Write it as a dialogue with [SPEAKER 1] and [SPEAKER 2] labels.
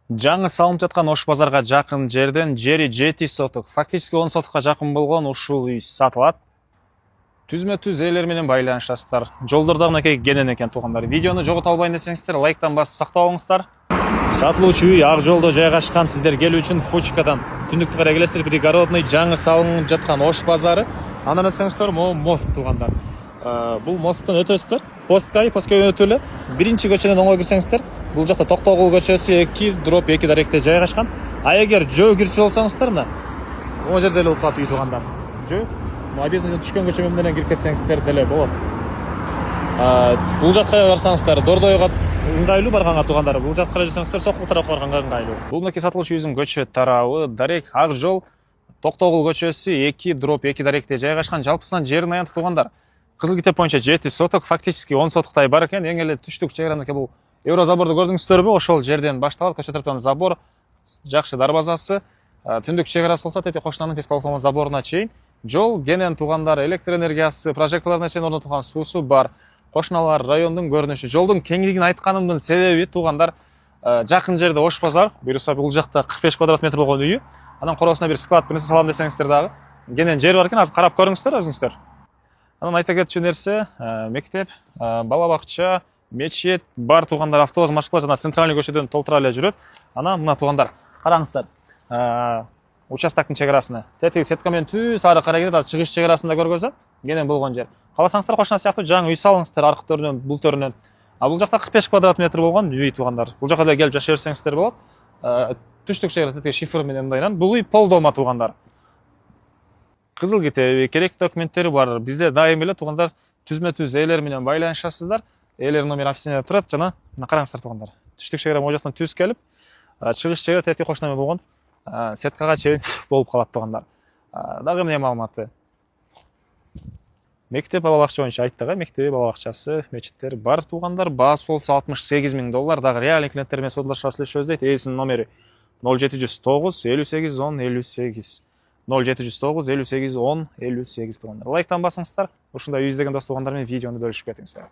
[SPEAKER 1] Жаңы салынып жатқан Ош базарға жақын жерден жери 7 соток, фактически 10 сотокка жақын болгон ушул үй сатылат. Түзмө-түз ээлер менен байланышасыздар. Жолдордо мынакей кенен экен туугандар. Видеону жогото албайын десеңиздер, лайктан басып сактап алыңыздар. Сатылуучу үй ак жолдо жайгашкан. Сиздер келүү үчүн Фучкадан түндүктү карай келесиздер. Пригородный жаңы салынып жаткан Ош базары. Андан өтсөңүздөр, могу мост туугандар. Бул мосттон өтөсүздөр. Посткай өтүп эле биринчи көчөдөн оңой кирсеңиздер, бул жакта Токтогул көчөсү 2/2 даректе жайгашкан. А эгер жөө кирчи болсоңуздар, мына могу жерде эле болуп калат үй туугандар. Жөө обязательно түшкөн көчө менен кирип кетсеңиздер деле болот. Бул жакка барсаңыздар, Дордойго ыңгайлуу барганга туугандар. Бул жакка карай жүрсөңүздөр, Сокул тарапка барганга ыңгайлуу. Бул мынакей сатылуучу үйүбүздүн көчө тарабы дарек ак жол Токтогул көчөсү 2/2 даректе жайгашкан. Жалпысынан жердин аянты туугандар. Кызыл китеп боюнча 7 соток, фактически 10 сотоктай бар экен. Эң эле түштүк чегераныкы бул Еврозаборду көрдүңүздөрбү? Ошол жерден башталат. Көчө тараптан забор, жакшы дарбазасы, түндүк чегерасы болсо тети кошунанын пескалкалган заборуна чейин. Жол кенен туугандар, электр энергиясы, прожекторлордун чейин орнотулган суусу бар. Кошуналар, райондун көрүнүшү. Жолдун кеңдигин айтканымдын себеби туугандар, жакын жерде Ош базар, буюрса бул жакта 45 квадрат метр болгон үйү. Анан коросуна бир склад бир нерсе салам десеңиздер дагы, кенен жер бар экен, азыр карап көрүңүздөр өзүңүздөр. Анан айта кетчү нерсе, мектеп, бала бакча, мечет бар туугандар, автобус маршруттары жана центральный көчөдөн толтура эле жүрөт. Анан мына туугандар, караңыздар. Участоктун чегерасына. Тетиги сетка менен түз ары карай кетет, азыр чыгыш чегерасында көргөзөт. Кенен болгон жер. Кааласаңыздар кошуна сыяктуу жаңы үй салыңыздар аркы төрүнөн, бул төрүнөн. Бул жакта 45 квадрат метр болгон үй туугандар. Бул жака деле келип жашай берсеңиздер болот. Түштүк чегера тетиги шифр менен мындайынан. Бул үй полдома туугандар. Кызыл китеби, керектүү документтери бар. Бизде дайым эле туугандар түзмө-түз ээлер менен байланышасыздар. Ээлер номер описаниеде турат жана мына караңыздар туугандар. Түштүк чегера могу жактан түз келип, чыгыш чегера тети кошуна менен болгон сеткага чейин болуп калат туугандар. Дагы эмне маалыматы? Мектеп бала бакча боюнча айттык, мектеби бала бакчасы, мечиттер бар туугандар. Баасы болсо $68.000. Дагы реалдуу клиенттер менен содалашып сүйлөшөбүз дейт. Эсинин номери 0709 58 10 58. 0709 58 10 58 туугандар. Лайктан басыңыздар. Ушундай үй издеген дос туугандар менен видеону бөлүшүп кетиңиздер.